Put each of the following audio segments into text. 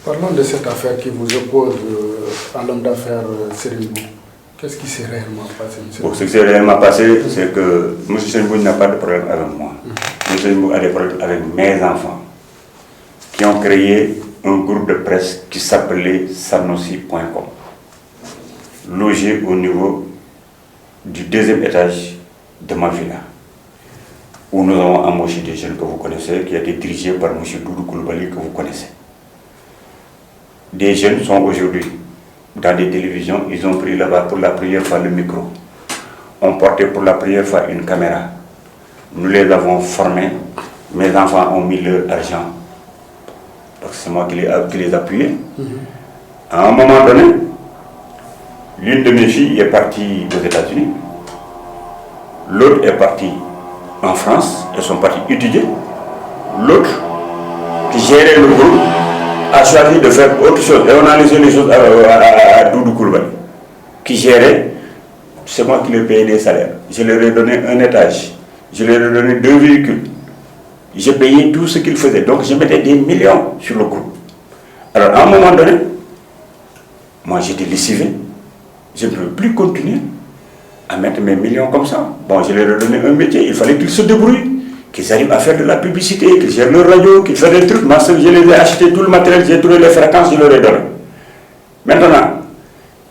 Parlons de cette affaire qui vous oppose à l'homme d'affaires Serigne Mboup. Qu'est-ce qui s'est réellement passé, monsieur? Bon, ce qui s'est réellement passé, c'est que M. Serigne Mboup n'a pas de problème avec moi. M. Serigne Mboup a des problèmes avec mes enfants, qui ont créé un groupe de presse qui s'appelait Sanosi.com, logé au niveau du deuxième étage de ma villa, où nous avons embauché des jeunes que vous connaissez, qui a été dirigé par M. Doudou Koulibaly, que vous connaissez. Des jeunes sont aujourd'hui dans des télévisions, ils ont pris là-bas pour la première fois le micro, ont porté pour la première fois une caméra. Nous les avons formés, mes enfants ont mis leur argent, parce que c'est moi qui les appuyais. À un moment donné, l'une de mes filles est partie aux États-Unis, l'autre est partie en France, elles sont parties étudier. L'autre, qui gérait le groupe, a choisi de faire autre chose. Et on a laissé les choses à Doudou Koulibaly, qui gérait. C'est moi qui leur payais des salaires. Je leur ai donné un étage, je leur ai donné 2 véhicules. J'ai payé tout ce qu'ils faisaient. Donc je mettais des millions sur le groupe. Alors à un moment donné, moi j'étais lessivé. Je ne peux plus continuer à mettre mes millions comme ça. Bon, je leur ai donné un métier, il fallait qu'ils se débrouillent, qu'ils arrivent à faire de la publicité, qu'ils gèrent leur radio, qu'ils fassent des trucs. Moi, je les ai acheté tout le matériel, j'ai trouvé les fréquences, je leur ai donné. Maintenant,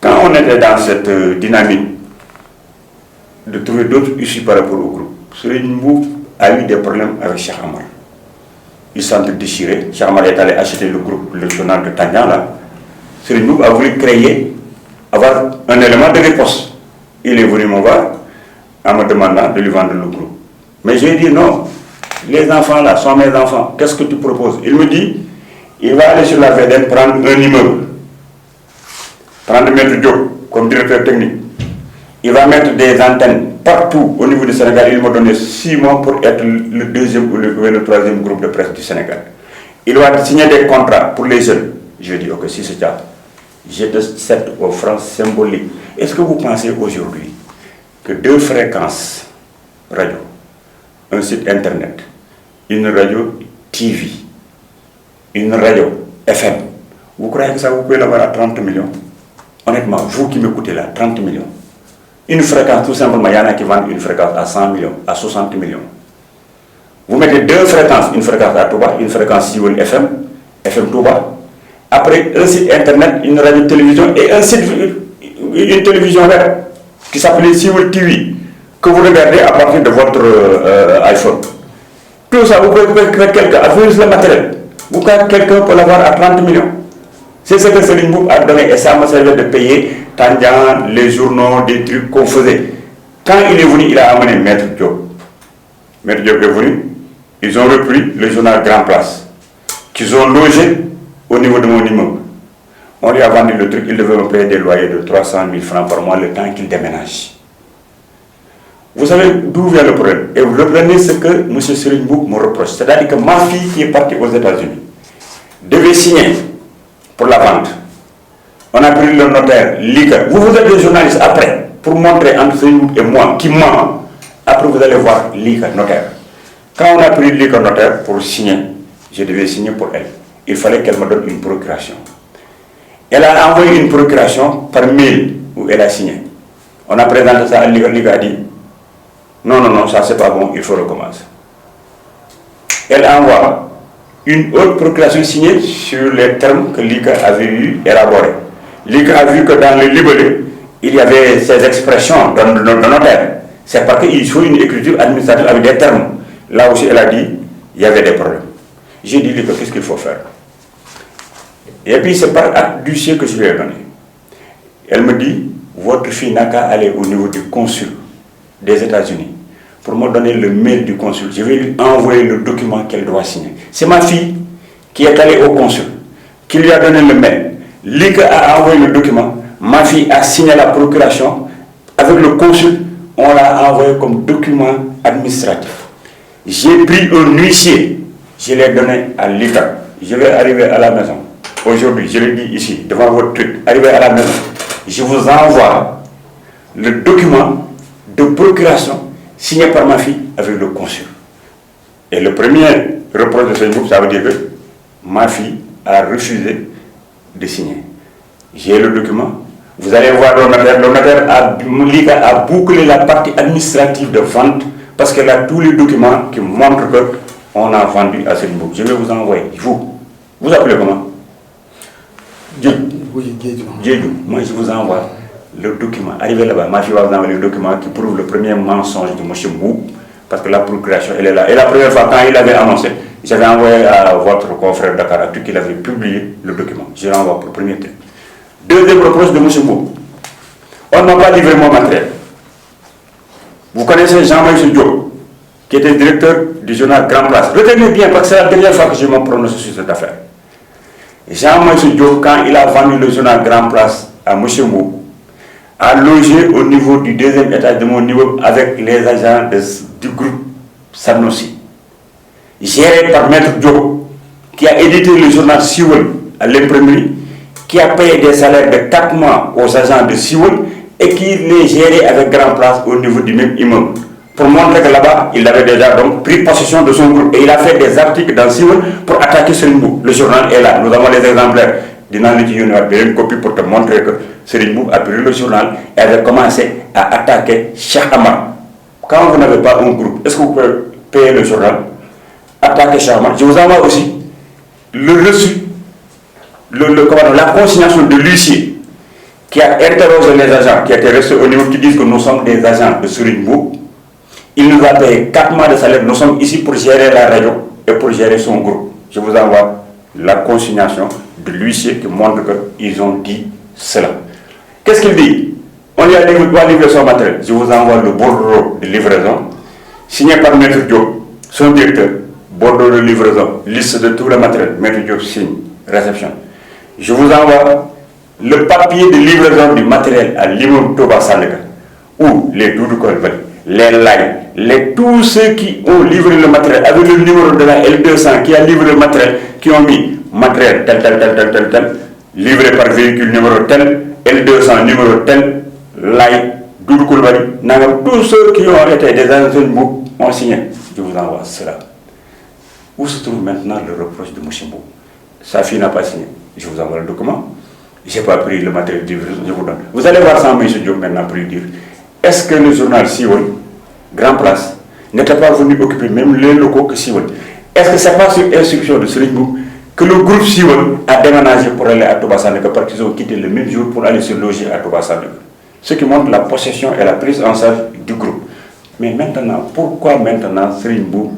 quand on était dans cette dynamique de trouver d'autres issues par rapport au groupe, Serigne Mboup a eu des problèmes avec Cheikh Amar. Ils sont déchirés. Cheikh Amar est allé acheter le groupe, le journal de Tandian là. Serigne Mboup a voulu créer, avoir un élément de réponse. Il est venu me voir en me demandant de lui vendre le groupe. Mais je lui ai dit non, les enfants là sont mes enfants, qu'est-ce que tu proposes? Il me dit, il va aller sur la VDN prendre un immeuble, prendre Maître Diop comme directeur technique. Il va mettre des antennes partout au niveau du Sénégal. Il m'a donné 6 mois pour être le deuxième ou le troisième groupe de presse du Sénégal. Il va signer des contrats pour les jeunes. Je lui ai dit, ok, si c'est ça, j'ai de cette offrande symbolique. Est-ce que vous pensez aujourd'hui que 2 fréquences radio, un site internet, une radio TV, une radio FM, vous croyez que ça vous pouvez l'avoir à 30 millions? Honnêtement, vous qui m'écoutez là, 30 millions. Une fréquence, tout simplement, il y en a qui vendent une fréquence à 100 millions, à 60 millions. Vous mettez 2 fréquences, une fréquence à Touba, une fréquence Siwol FM, FM Touba. Après, un site internet, une radio-télévision et un site, une télévision web qui s'appelait Siwol TV, que vous regardez à partir de votre iPhone. Tout ça, vous pouvez mettre quelqu'un, à faire le matériel. Vous pouvez quelqu'un pour l'avoir à 30 millions. C'est ce que Serigne Mboup a donné et ça m'a servi de payer Tandian, les journaux, des trucs qu'on faisait. Quand il est venu, il a amené Maître Diop. Maître Diop est venu, ils ont repris le journal Grand Place, qu'ils ont logé au niveau de mon immeuble. On lui a vendu le truc, il devait me payer des loyers de 300 000 francs par mois le temps qu'il déménage. Vous savez d'où vient le problème? Et vous reprenez ce que M. Serigne Mboup me reproche. C'est-à-dire que ma fille qui est partie aux États-Unis devait signer pour la vente. On a pris le notaire, Lika. Vous êtes des journalistes après, pour montrer entre Serigne Mboup et moi qui ment. Après, vous allez voir Lika, notaire. Quand on a pris Lika, notaire, pour signer, je devais signer pour elle. Il fallait qu'elle me donne une procuration. Elle a envoyé une procuration par mail où elle a signé. On a présenté ça à Lika, Lika a dit non, ça c'est pas bon, il faut recommencer. Elle envoie une autre procuration signée sur les termes que Lika avait eu élaborés. Lika a vu que dans le libellé, il y avait ces expressions de notaire. C'est parce qu'il faut une écriture administrative avec des termes. Là aussi, elle a dit il y avait des problèmes. J'ai dit Lika, qu'est-ce qu'il faut faire? Et puis c'est par acte d'huissier que je lui ai donné. Elle me dit, votre fille n'a qu'à aller au niveau du consul des États-Unis pour me donner le mail du consul. Je vais lui envoyer le document qu'elle doit signer. C'est ma fille qui est allée au consul, qui lui a donné le mail. Lika a envoyé le document. Ma fille a signé la procuration. Avec le consul, on l'a envoyé comme document administratif. J'ai pris un huissier. Je l'ai donné à Lika. Je vais arriver à la maison. Aujourd'hui, je le dis ici, devant votre truc. Arrivé à la maison, je vous envoie le document de procuration signé par ma fille avec le consul. Et le premier reproche de Serigne Mboup, ça veut dire que ma fille a refusé de signer. J'ai le document. Vous allez voir le notaire. Le notaire a bouclé la partie administrative de vente parce qu'elle a tous les documents qui montrent qu'on a vendu à Serigne Mboup. Je vais vous envoyer. Vous appelez comment? Oui, Diédou. Moi, je vous envoie le document. Arrivé là-bas, ma fille va vous envoyer le document qui prouve le premier mensonge de M. Mboup, parce que la procuration, elle est là. Et la première fois, quand il avait annoncé, j'avais envoyé à votre confrère Dakaractu qu'il avait publié le document. Je l'envoie pour le premier truc. Deuxième reproche de M. Mboup. On ne m'a pas livré mon matériel. Vous connaissez Jean-Maïs Diop, qui était directeur du journal Grand Place. Retenez bien, parce que c'est la dernière fois que je me prononce sur cette affaire. Jean-Maïs Diop, quand il a vendu le journal Grand Place à M. Mboup, a logé au niveau du deuxième étage de mon niveau avec les agents du groupe Sanosi, géré par Maître Diop, qui a édité le journal Siwol à l'imprimerie, qui a payé des salaires de 4 mois aux agents de Siwol et qui les gérait avec Grand Place au niveau du même immeuble. Pour montrer que là-bas, il avait déjà donc pris possession de son groupe et il a fait des articles dans Siwol pour attaquer Serigne Mboup. Le journal est là, nous avons les exemplaires. Une copie pour te montrer que Serigne Mboup a pris le journal et avait commencé à attaquer Cheikh Amar. Quand vous n'avez pas un groupe, est-ce que vous pouvez payer le journal, attaquer Cheikh Amar? Je vous envoie aussi le reçu, la consignation de l'huissier qui a interrogé les agents qui étaient restés au niveau, qui disent que nous sommes des agents de Serigne Mboup. Il nous a payé 4 mois de salaire. Nous sommes ici pour gérer la radio et pour gérer son groupe. Je vous envoie la consignation de l'huissier qui montre qu'ils ont dit cela. Qu'est-ce qu'il dit? On lui a livré son matériel. Je vous envoie le bordereau de livraison, signé par Maître Diop, son directeur. Bordereau de livraison, liste de tout le matériel. Maître Diop signe, réception. Je vous envoie le papier de livraison du matériel à l'immeuble Toba Sandaga, où les Doudou Kolbali, les Lai, tous ceux qui ont livré le matériel avec le numéro de la L200 qui a livré le matériel, qui ont mis matériel tel, livré par véhicule numéro tel, L200 numéro tel, Lai, Doudou Kolbali, tous ceux qui ont été des agents de Mboup ont signé. Je vous envoie cela. Où se trouve maintenant le reproche de M. Mboup? Sa fille n'a pas signé. Je vous envoie le document. Je n'ai pas pris le matériel de livraison, je vous donne. Vous allez voir ça, M. Diop, maintenant, pour lui dire. Est-ce que le journal Siwol, Grand Place, n'était pas venu occuper même les locaux que Siwol? Est-ce que ce n'est pas sur instruction de Serigne Mboup que le groupe Siwol a déménagé pour aller à Toba Sandaga parce qu'ils ont quitté le même jour pour aller se loger à Toba Sandaga? Ce qui montre la possession et la prise en charge du groupe. Mais maintenant, pourquoi maintenant Serigne Mboup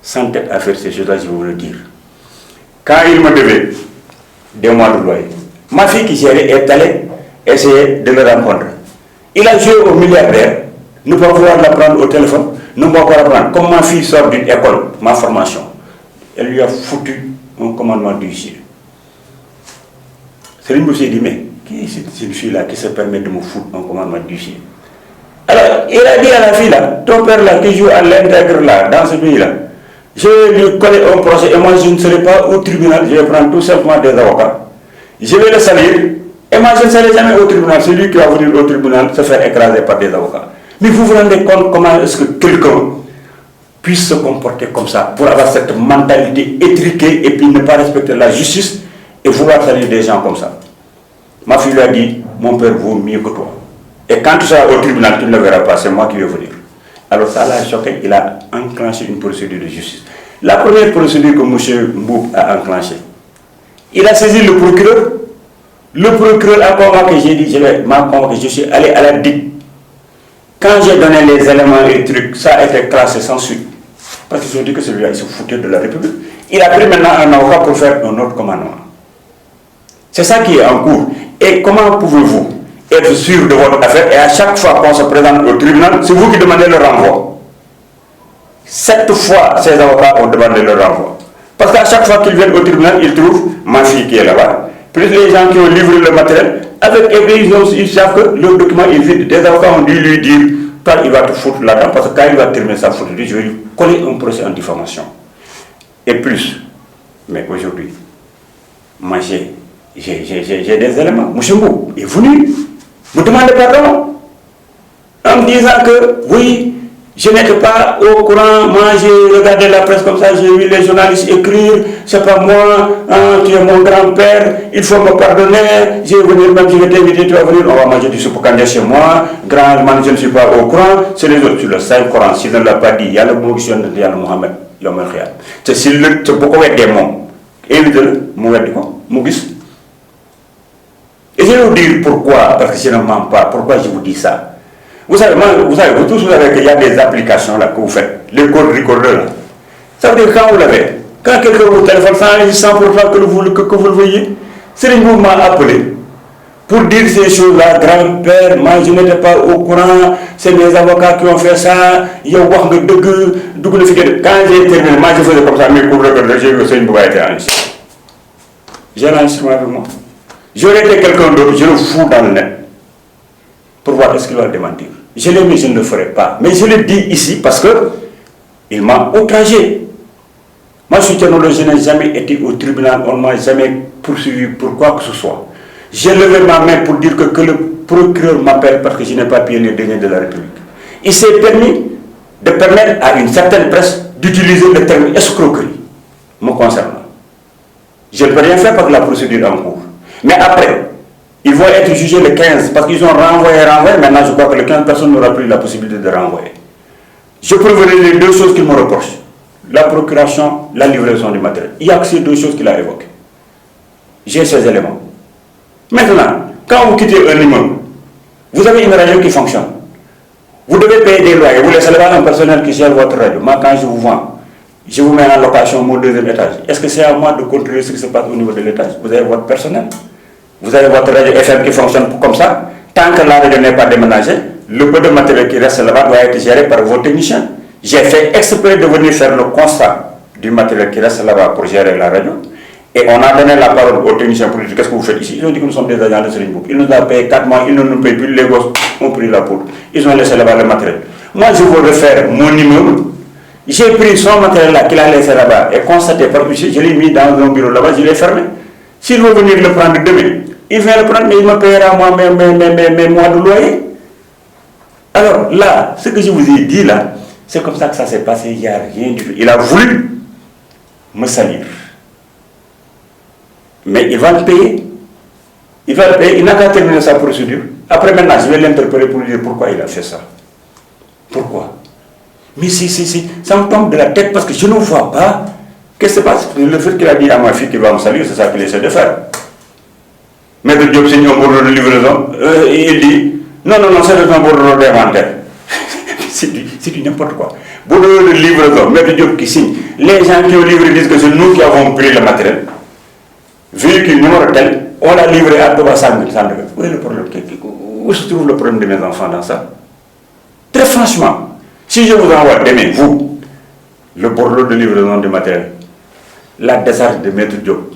s'entête à faire ces choses-là? Je vais vous le dire. Quand il me devait des mois de loyer, ma fille qui gérait est allée essayer de le rencontrer. Il a joué au milliardaire, ne pas pouvoir la prendre au téléphone, ne pas pouvoir la prendre. Comme ma fille sort d'une école, ma formation, elle lui a foutu un commandement d'huissier. Serigne Mboup s'est dit, mais qui est cette fille-là qui se permet de me foutre un commandement d'huissier? Alors, il a dit à la fille là, ton père là qui joue à l'intègre là, dans ce pays-là, je vais lui coller un procès et moi je ne serai pas au tribunal, je vais prendre tout simplement des avocats. Je vais le salir. Et moi, je ne serai jamais au tribunal. C'est lui qui va venir au tribunal se faire écraser par des avocats. Mais vous vous rendez compte comment est-ce que quelqu'un puisse se comporter comme ça pour avoir cette mentalité étriquée et puis ne pas respecter la justice et vouloir salir des gens comme ça? Ma fille lui a dit, mon père vaut mieux que toi. Et quand tu seras au tribunal, tu ne le verras pas, c'est moi qui vais venir. Alors ça l'a choqué, il a enclenché une procédure de justice. La première procédure que M. Mboup a enclenchée, il a saisi le procureur. Le procureur a convoqué, j'ai dit, je suis allé à la DIC. Quand j'ai donné les éléments et les trucs, ça a été classé sans suite. Parce qu'ils ont dit que celui-là, il se foutait de la République. Il a pris maintenant un avocat pour faire un autre commandement. C'est ça qui est en cours. Et comment pouvez-vous être sûr de votre affaire et à chaque fois qu'on se présente au tribunal, c'est vous qui demandez le renvoi? 7 fois, ces avocats ont demandé le renvoi. Parce qu'à chaque fois qu'ils viennent au tribunal, ils trouvent ma fille qui est là-bas, plus les gens qui ont livré le matériel, avec ils savent que le document est vide. Des avocats ont dû lui dire, toi il va te foutre là-dedans, parce que quand il va terminer sa faute, je vais lui coller un procès en diffamation. Et plus, mais aujourd'hui, moi j'ai des éléments. M. Mboup est venu me demander pardon en me disant que oui, Je n'étais pas au courant, moi j'ai regardé la presse comme ça, j'ai vu les journalistes écrire, c'est pas moi, hein, tu es mon grand-père, il faut me pardonner, je vais venir même, je vais t'inviter, tu vas venir, on va manger du soupe candidat chez moi, grand, je ne suis pas au courant, c'est les autres, sur le Saint-Coran, s'il ne l'a pas dit, il y a le mot qui sonne de Yalla Mohamed, Yom El Khiyam. C'est beaucoup de démons, invite-le, Mougis. Et je vais vous dire pourquoi, parce que je ne mens pas, pourquoi je vous dis ça. Vous savez, vous tous, vous savez qu'il y a des applications là que vous faites, les codes recordeurs là. Ça veut dire quand vous l'avez, quand quelqu'un vous téléphone sans enregistrement pour que vous le voyez, c'est le mouvement appelé pour dire ces choses-là, grand-père, moi je n'étais pas au courant, c'est mes avocats qui ont fait ça, il y a quand j'ai terminé, moi je faisais comme ça, mes cours recordeurs, j'ai vu que c'est une boîte enregistrée. J'ai l'enregistrement avec moi. J'aurais été quelqu'un d'autre, je le fous dans le net pour voir est-ce qu'il va le démentir. Je l'ai mis, je ne le ferai pas. Mais je le dis ici parce qu'il m'a outragé. Moi, je n'ai jamais été au tribunal, on ne m'a jamais poursuivi pour quoi que ce soit. J'ai levé ma main pour dire que le procureur m'appelle parce que je n'ai pas payé les deniers de la République. Il s'est permis de permettre à une certaine presse d'utiliser le terme escroquerie, me concernant. Je ne peux rien faire parce que la procédure est en cours. Mais après, ils vont être jugés le 15 parce qu'ils ont renvoyé. Maintenant, je crois que le 15, personne n'aura plus la possibilité de renvoyer. Je peux vous donner les deux choses qu'il me reproche. La procuration, la livraison du matériel. Il n'y a que ces deux choses qu'il a évoquées. J'ai ces éléments. Maintenant, quand vous quittez un immeuble, vous avez une radio qui fonctionne. Vous devez payer des loyers. Vous laissez là un personnel qui gère votre radio. Moi, quand je vous vends, je vous mets en location mon deuxième étage. Est-ce que c'est à moi de contrôler ce qui se passe au niveau de l'étage? Vous avez votre personnel. Vous avez votre radio FM qui fonctionne comme ça. Tant que la radio n'est pas déménagée, le peu de matériel qui reste là-bas doit être géré par vos techniciens. J'ai fait exprès de venir faire le constat du matériel qui reste là-bas pour gérer la radio. Et on a donné la parole aux techniciens pour dire qu'est-ce que vous faites ici. Ils ont dit que nous sommes des agents de Serigne Mboup. Ils nous ont payé 4 mois, ils ne nous payent plus. Les gosses ont pris la poudre. Ils ont laissé là-bas le matériel. Moi, je veux refaire mon immeuble. J'ai pris son matériel là qu'il a laissé là-bas et constaté par ici, je l'ai mis dans un bureau là-bas, je l'ai fermé. S'il veut venir le prendre demain, il vient le prendre, mais il me payera moi mes mois de loyer. Alors là, ce que je vous ai dit là, c'est comme ça que ça s'est passé, il n'y a rien du tout. Il a voulu me salir. Mais il va le payer. Il va le payer, il n'a qu'à terminer sa procédure. Après maintenant, je vais l'interpeller pour lui dire pourquoi il a fait ça. Pourquoi? Mais ça me tombe de la tête parce que je ne vois pas. Qu'est-ce qui se passe? Le fait qu'il a dit à ma fille qu'il va me salir, c'est ça qu'il essaie de faire. Maître Diop signe un bordereau de livraison, il dit non, c'est un bordereau d'inventaire. c'est du n'importe quoi. Bordereau de livraison, Maître Diop qui signe. Les gens qui ont livré disent que c'est nous qui avons pris le matériel. Véhicule numéro tel, on l'a livré à Toba Sangue. Où est le problème? Où se trouve le problème de mes enfants dans ça? Très franchement. Si je vous envoie demain, vous, le bordereau de livraison du matériel, la décharge de Maître Diop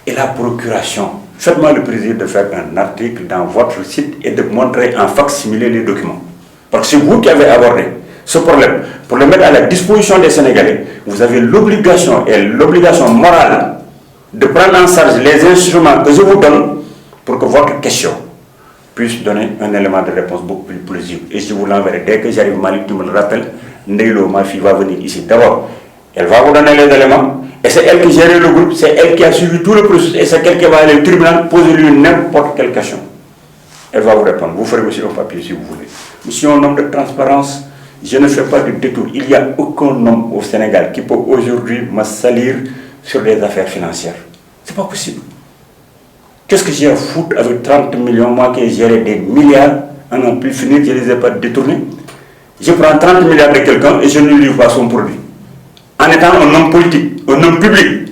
et la procuration, faites-moi le plaisir de faire un article dans votre site et de montrer en facsimilé les documents. Parce que c'est vous qui avez abordé ce problème. Pour le mettre à la disposition des Sénégalais, vous avez l'obligation et l'obligation morale de prendre en charge les instruments que je vous donne pour que votre question puisse donner un élément de réponse beaucoup plus plausible. Et je vous l'enverrai. Dès que j'arrive, Malik, tu me le rappelles, Ndeylo, ma fille, va venir ici. D'abord, elle va vous donner les éléments. Et c'est elle qui gère le groupe, c'est elle qui a suivi tout le processus. Et c'est elle qui va aller au tribunal poser lui n'importe quelle question. Elle va vous répondre. Vous ferez aussi un papier si vous voulez. Je suis un homme de transparence. Je ne fais pas de détour. Il n'y a aucun homme au Sénégal qui peut aujourd'hui me salir sur des affaires financières. C'est pas possible. Qu'est-ce que j'ai à foutre avec 30 millions, moi qui ai géré des milliards, en n'en plus finir, je ne les ai pas détournés. Je prends 30 milliards de quelqu'un et je ne lui livre pas son produit. En étant un homme politique, un homme public,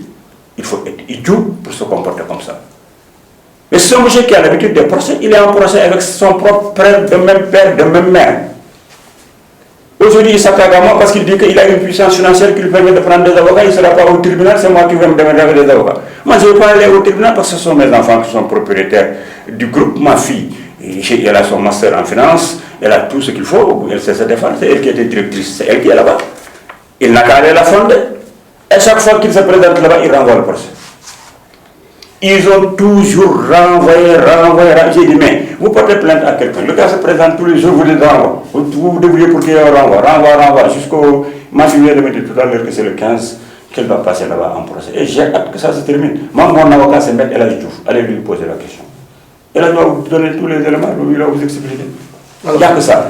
il faut être idiot pour se comporter comme ça. Mais c'est un monsieur qui a l'habitude des procès, il est en procès avec son propre frère de même père, de même mère. Aujourd'hui, il s'attaque à moi parce qu'il dit qu'il a une puissance financière qui lui permet de prendre des avocats, il ne sera pas au tribunal, c'est moi qui vais me demander avec des avocats. Moi, je ne vais pas aller au tribunal parce que ce sont mes enfants qui sont propriétaires du groupe. Ma fille, elle a son master en finance, elle a tout ce qu'il faut, elle sait se défendre, c'est elle qui était directrice, c'est elle qui est là-bas. Il n'a qu'à aller la fonder. Et chaque fois qu'il se présente là-bas, il renvoie le procès. Ils ont toujours renvoyé. J'ai dit, mais vous portez plainte à quelqu'un. Le gars se présente tous les jours, vous les renvoie. Vous devriez pour qu'il y ait un renvoi. Jusqu'au. Moi, je viens de me dire tout à l'heure que c'est le 15 qu'elle va passer là-bas en procès. Et j'ai hâte que ça se termine. Moi, mon avocat, c'est M. El Hadji Diouf. Allez lui poser la question. Elle doit vous donner tous les éléments, il va vous expliquer. Il n'y a que ça.